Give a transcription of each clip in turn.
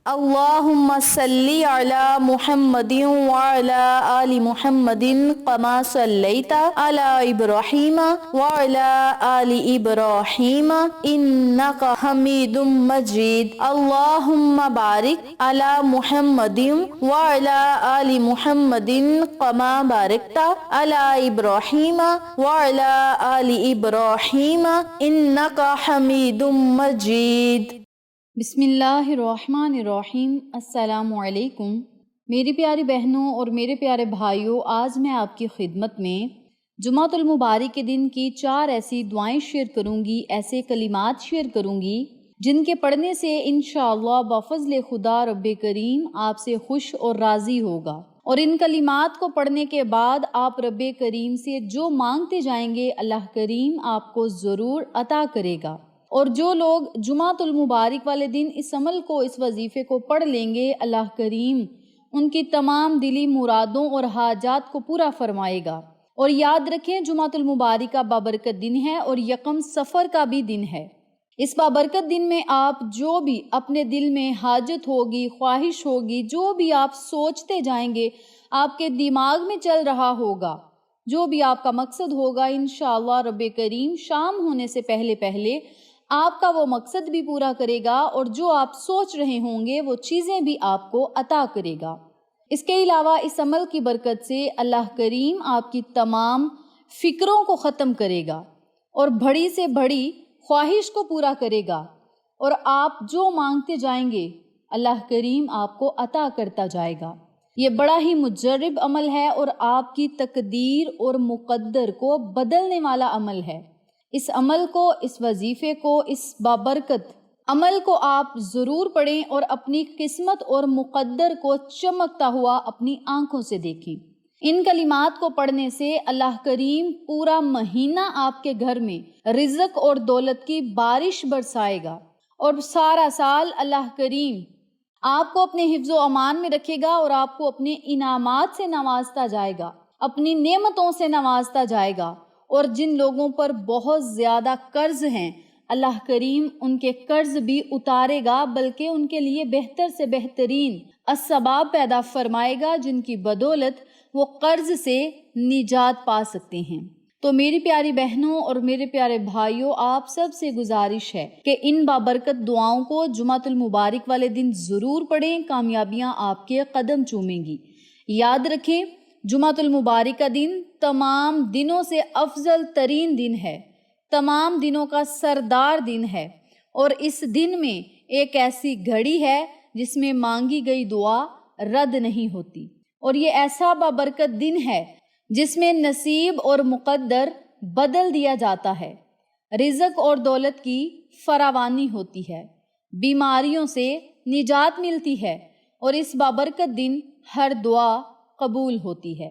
اللہم صلی علی محمد وعلی آل محمد کما صلیت علی ابراہیم وعلی آل ابراہیم انک حمید مجید اللہم بارک علی محمد وعلی آل محمد کما بارکت علی ابراہیم وعلی آل ابراہیم انک حمید مجید۔ بسم اللہ الرحمن الرحیم۔ السلام علیکم میری پیاری بہنوں اور میرے پیارے بھائیوں، آج میں آپ کی خدمت میں جمعۃ المبارک کے دن کی 4 ایسی دعائیں شیئر کروں گی، ایسے کلمات شیئر کروں گی جن کے پڑھنے سے انشاءاللہ بفضل خدا رب کریم آپ سے خوش اور راضی ہوگا، اور ان کلمات کو پڑھنے کے بعد آپ رب کریم سے جو مانگتے جائیں گے اللہ کریم آپ کو ضرور عطا کرے گا۔ اور جو لوگ جمعۃ المبارک والے دن اس عمل کو، اس وظیفے کو پڑھ لیں گے، اللہ کریم ان کی تمام دلی مرادوں اور حاجات کو پورا فرمائے گا۔ اور یاد رکھیں جمعۃ المبارک کا بابرکت دن ہے اور یکم صفر کا بھی دن ہے۔ اس بابرکت دن میں آپ جو بھی اپنے دل میں حاجت ہوگی، خواہش ہوگی، جو بھی آپ سوچتے جائیں گے، آپ کے دماغ میں چل رہا ہوگا، جو بھی آپ کا مقصد ہوگا، انشاءاللہ رب کریم شام ہونے سے پہلے پہلے آپ کا وہ مقصد بھی پورا کرے گا، اور جو آپ سوچ رہے ہوں گے وہ چیزیں بھی آپ کو عطا کرے گا۔ اس کے علاوہ اس عمل کی برکت سے اللہ کریم آپ کی تمام فکروں کو ختم کرے گا اور بڑی سے بڑی خواہش کو پورا کرے گا، اور آپ جو مانگتے جائیں گے اللہ کریم آپ کو عطا کرتا جائے گا۔ یہ بڑا ہی مجرب عمل ہے اور آپ کی تقدیر اور مقدر کو بدلنے والا عمل ہے۔ اس عمل کو، اس وظیفے کو، اس بابرکت عمل کو آپ ضرور پڑھیں اور اپنی قسمت اور مقدر کو چمکتا ہوا اپنی آنکھوں سے دیکھیں۔ ان کلمات کو پڑھنے سے اللہ کریم پورا مہینہ آپ کے گھر میں رزق اور دولت کی بارش برسائے گا، اور سارا سال اللہ کریم آپ کو اپنے حفظ و امان میں رکھے گا اور آپ کو اپنے انعامات سے نوازتا جائے گا، اپنی نعمتوں سے نوازتا جائے گا۔ اور جن لوگوں پر بہت زیادہ قرض ہیں اللہ کریم ان کے قرض بھی اتارے گا، بلکہ ان کے لیے بہتر سے بہترین اسباب پیدا فرمائے گا جن کی بدولت وہ قرض سے نجات پا سکتے ہیں۔ تو میری پیاری بہنوں اور میرے پیارے بھائیوں، آپ سب سے گزارش ہے کہ ان بابرکت دعاؤں کو جمعۃ المبارک والے دن ضرور پڑھیں، کامیابیاں آپ کے قدم چومیں گی۔ یاد رکھیں جمعۃ المبارک کا دن تمام دنوں سے افضل ترین دن ہے، تمام دنوں کا سردار دن ہے، اور اس دن میں ایک ایسی گھڑی ہے جس میں مانگی گئی دعا رد نہیں ہوتی، اور یہ ایسا بابرکت دن ہے جس میں نصیب اور مقدر بدل دیا جاتا ہے، رزق اور دولت کی فراوانی ہوتی ہے، بیماریوں سے نجات ملتی ہے، اور اس بابرکت دن ہر دعا قبول ہوتی ہے۔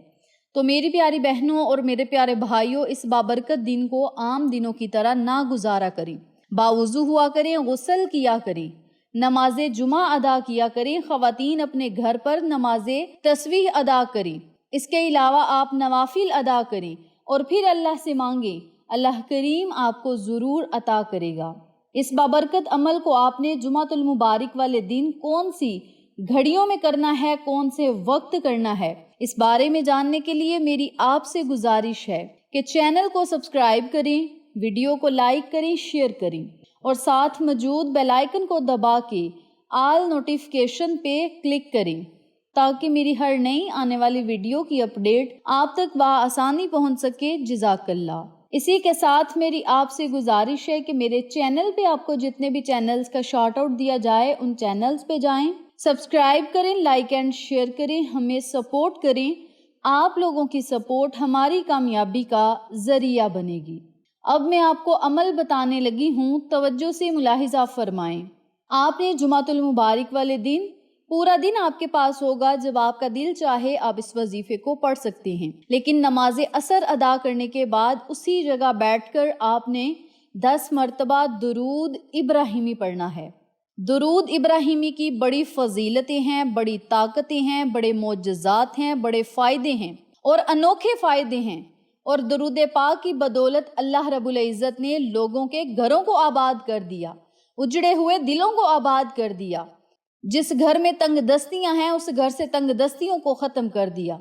تو میری پیاری بہنوں اور میرے پیارے بھائیوں، اس بابرکت دن کو عام دنوں کی طرح نہ گزارا کریں، باوضو ہوا کریں، غسل کیا کریں، نماز جمعہ ادا کیا کریں، خواتین اپنے گھر پر نماز تسبیح ادا کریں، اس کے علاوہ آپ نوافل ادا کریں، اور پھر اللہ سے مانگیں، اللہ کریم آپ کو ضرور عطا کرے گا۔ اس بابرکت عمل کو آپ نے جمعۃ المبارک والے دن کون سی گھڑیوں میں کرنا ہے، کون سے وقت کرنا ہے، اس بارے میں جاننے کے لیے میری آپ سے گزارش ہے کہ چینل کو سبسکرائب کریں، ویڈیو کو لائک کریں، شیئر کریں، اور ساتھ موجود بیل آئیکن کو دبا کے آل نوٹیفیکیشن پہ کلک کریں تاکہ میری ہر نئی آنے والی ویڈیو کی اپڈیٹ آپ تک بآسانی پہنچ سکے۔ جزاک اللہ۔ اسی کے ساتھ میری آپ سے گزارش ہے کہ میرے چینل پہ آپ کو جتنے بھی چینلز کا شارٹ آؤٹ دیا جائے ان چینلز پہ جائیں، سبسکرائب کریں، لائک اینڈ شیئر کریں، ہمیں سپورٹ کریں۔ آپ لوگوں کی سپورٹ ہماری کامیابی کا ذریعہ بنے گی۔ اب میں آپ کو عمل بتانے لگی ہوں، توجہ سے ملاحظہ فرمائیں۔ آپ نے جمعۃ المبارک والے دن پورا دن آپ کے پاس ہوگا، جب آپ کا دل چاہے آپ اس وظیفے کو پڑھ سکتے ہیں، لیکن نماز عصر ادا کرنے کے بعد اسی جگہ بیٹھ کر آپ نے 10 مرتبہ درود ابراہیمی پڑھنا ہے۔ درود ابراہیمی کی بڑی فضیلتیں ہیں، بڑی طاقتیں ہیں، بڑے معجزات ہیں، بڑے فائدے ہیں اور انوکھے فائدے ہیں، اور درود پاک کی بدولت اللہ رب العزت نے لوگوں کے گھروں کو آباد کر دیا، اجڑے ہوئے دلوں کو آباد کر دیا۔ جس گھر میں تنگ دستیاں ہیں اس گھر سے تنگ دستیوں کو ختم کر دیا،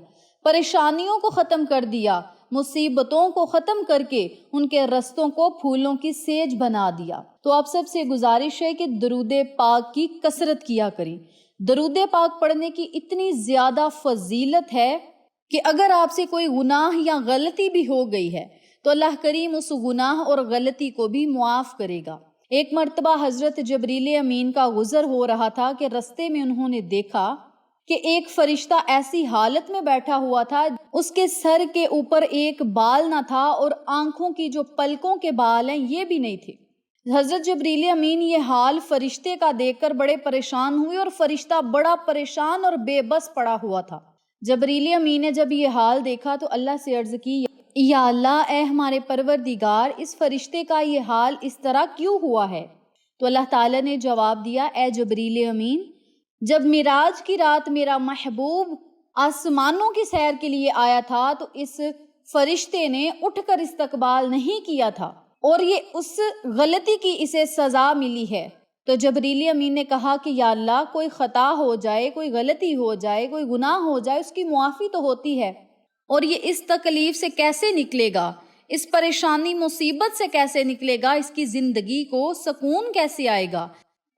پریشانیوں کو ختم کر دیا، مصیبتوں کو ختم کر کے ان کے رستوں کو پھولوں کی سیج بنا دیا۔ تو آپ سب سے گزارش ہے کہ درود پاک کی کثرت کیا کریں۔ درود پاک پڑھنے کی اتنی زیادہ فضیلت ہے کہ اگر آپ سے کوئی گناہ یا غلطی بھی ہو گئی ہے تو اللہ کریم اس گناہ اور غلطی کو بھی معاف کرے گا۔ ایک مرتبہ حضرت جبریل امین کا گزر ہو رہا تھا کہ رستے میں انہوں نے دیکھا کہ ایک فرشتہ ایسی حالت میں بیٹھا ہوا تھا، اس کے سر کے اوپر ایک بال نہ تھا اور آنکھوں کی جو پلکوں کے بال ہیں یہ بھی نہیں تھے۔ حضرت جبریل امین یہ حال فرشتے کا دیکھ کر بڑے پریشان ہوئے اور فرشتہ بڑا پریشان اور بے بس پڑا ہوا تھا۔ جبریل امین نے جب یہ حال دیکھا تو اللہ سے عرض کی، یا اللہ، اے ہمارے پروردگار، اس فرشتے کا یہ حال اس طرح کیوں ہوا ہے؟ تو اللہ تعالیٰ نے جواب دیا، اے جبریل امین، جب معراج کی رات میرا محبوب آسمانوں کی سیر کے لیے آیا تھا تو اس فرشتے نے اٹھ کر استقبال نہیں کیا تھا اور یہ اس غلطی کی اسے سزا ملی ہے۔ تو جبریل امین نے کہا کہ یا اللہ، کوئی خطا ہو جائے، کوئی غلطی ہو جائے، کوئی گناہ ہو جائے، اس کی معافی تو ہوتی ہے، اور یہ اس تکلیف سے کیسے نکلے گا، اس پریشانی مصیبت سے کیسے نکلے گا، اس کی زندگی کو سکون کیسے آئے گا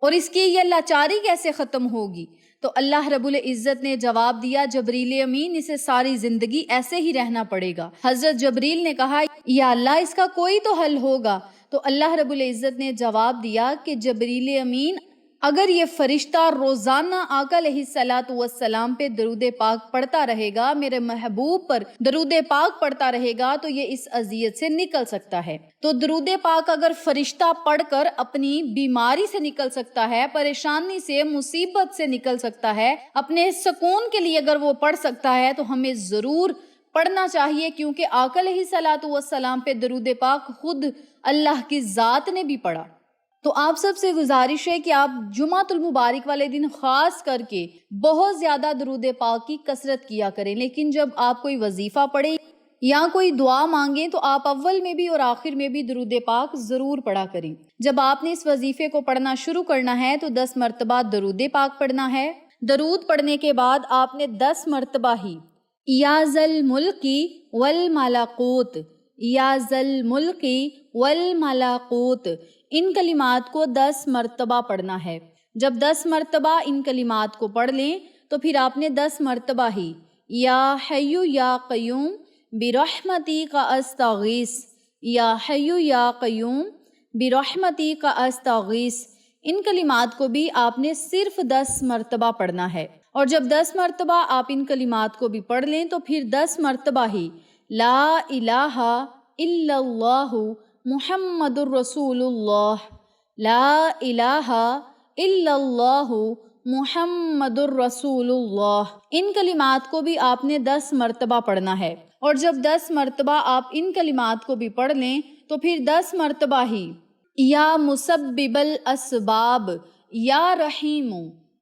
اور اس کی یہ لاچاری کیسے ختم ہوگی؟ تو اللہ رب العزت نے جواب دیا، جبریل امین، اسے ساری زندگی ایسے ہی رہنا پڑے گا۔ حضرت جبریل نے کہا، یا اللہ، اس کا کوئی تو حل ہوگا۔ تو اللہ رب العزت نے جواب دیا کہ جبریل امین، اگر یہ فرشتہ روزانہ آقا علیہ الصلاۃ والسلام پہ درود پاک پڑھتا رہے گا، میرے محبوب پر درود پاک پڑھتا رہے گا، تو یہ اس اذیت سے نکل سکتا ہے۔ تو درود پاک اگر فرشتہ پڑھ کر اپنی بیماری سے نکل سکتا ہے، پریشانی سے، مصیبت سے نکل سکتا ہے، اپنے سکون کے لیے اگر وہ پڑھ سکتا ہے تو ہمیں ضرور پڑھنا چاہیے، کیونکہ آقا علیہ الصلاۃ والسلام پہ درود پاک خود اللہ کی ذات نے بھی پڑھا۔ تو آپ سب سے گزارش ہے کہ آپ جمعۃ المبارک والے دن خاص کر کے بہت زیادہ درود پاک کی کثرت کیا کریں، لیکن جب آپ کوئی وظیفہ پڑھیں یا کوئی دعا مانگیں تو آپ اول میں بھی اور آخر میں بھی درود پاک ضرور پڑھا کریں۔ جب آپ نے اس وظیفے کو پڑھنا شروع کرنا ہے تو 10 مرتبہ درود پاک پڑھنا ہے۔ درود پڑھنے کے بعد آپ نے 10 مرتبہ ہی یا ذل ملکی والملکوت، یا ذل ملکی والملکوت، ان کلمات کو 10 مرتبہ پڑھنا ہے۔ جب 10 مرتبہ ان کلمات کو پڑھ لیں تو پھر آپ نے 10 مرتبہ ہی یا حی یا قیوم برحمتک استغیث، یا حی یا قیوم برحمتک استغیث، ان کلمات کو بھی آپ نے صرف 10 مرتبہ پڑھنا ہے۔ اور جب 10 مرتبہ آپ ان کلمات کو بھی پڑھ لیں تو پھر 10 مرتبہ ہی لا الہ الا اللہ محمد الرسول اللہ، لا الہ الا اللہ محمد الرسول اللہ، ان کلمات کو بھی آپ نے 10 مرتبہ پڑھنا ہے۔ اور جب 10 مرتبہ آپ ان کلمات کو بھی پڑھ لیں تو پھر 10 مرتبہ ہی یا مسبب الاسباب یا رحیم،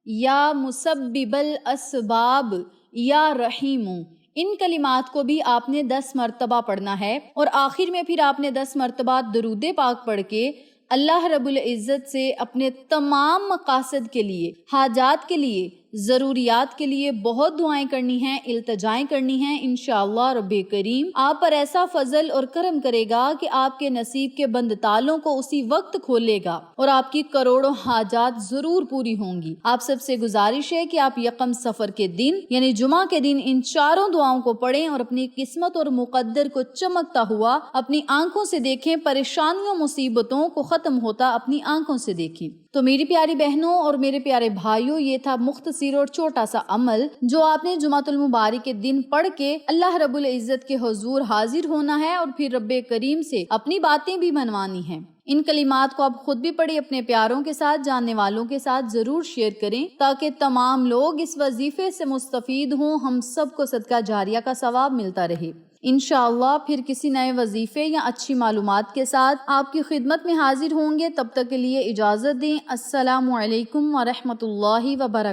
یا مسبب الاسباب یا رحیم، ان کلمات کو بھی آپ نے 10 مرتبہ پڑھنا ہے۔ اور آخر میں پھر آپ نے 10 مرتبہ درود پاک پڑھ کے اللہ رب العزت سے اپنے تمام مقاصد کے لیے، حاجات کے لیے، ضروریات کے لیے بہت دعائیں کرنی ہیں، التجائیں کرنی ہیں۔ انشاءاللہ رب کریم آپ پر ایسا فضل اور کرم کرے گا کہ آپ کے نصیب کے بند تالوں کو اسی وقت کھولے گا اور آپ کی کروڑوں حاجات ضرور پوری ہوں گی۔ آپ سب سے گزارش ہے کہ آپ یکم سفر کے دن یعنی جمعہ کے دن ان چاروں دعاؤں کو پڑھیں اور اپنی قسمت اور مقدر کو چمکتا ہوا اپنی آنکھوں سے دیکھیں، پریشانیوں مصیبتوں کو ختم ہوتا اپنی آنکھوں سے دیکھیں۔ تو میری پیاری بہنوں اور میرے پیارے بھائیوں، یہ تھا مختصر اور چھوٹا سا عمل جو آپ نے جمعۃ المبارک کے دن پڑھ کے اللہ رب العزت کے حضور حاضر ہونا ہے اور پھر رب کریم سے اپنی باتیں بھی منوانی ہیں۔ ان کلمات کو آپ خود بھی پڑھیں، اپنے پیاروں کے ساتھ، جاننے والوں کے ساتھ ضرور شیئر کریں تاکہ تمام لوگ اس وظیفے سے مستفید ہوں، ہم سب کو صدقہ جاریہ کا ثواب ملتا رہے۔ انشاءاللہ پھر کسی نئے وظیفے یا اچھی معلومات کے ساتھ آپ کی خدمت میں حاضر ہوں گے۔ تب تک کے لیے اجازت دیں۔ السلام علیکم ورحمۃ اللہ وبرکاتہ۔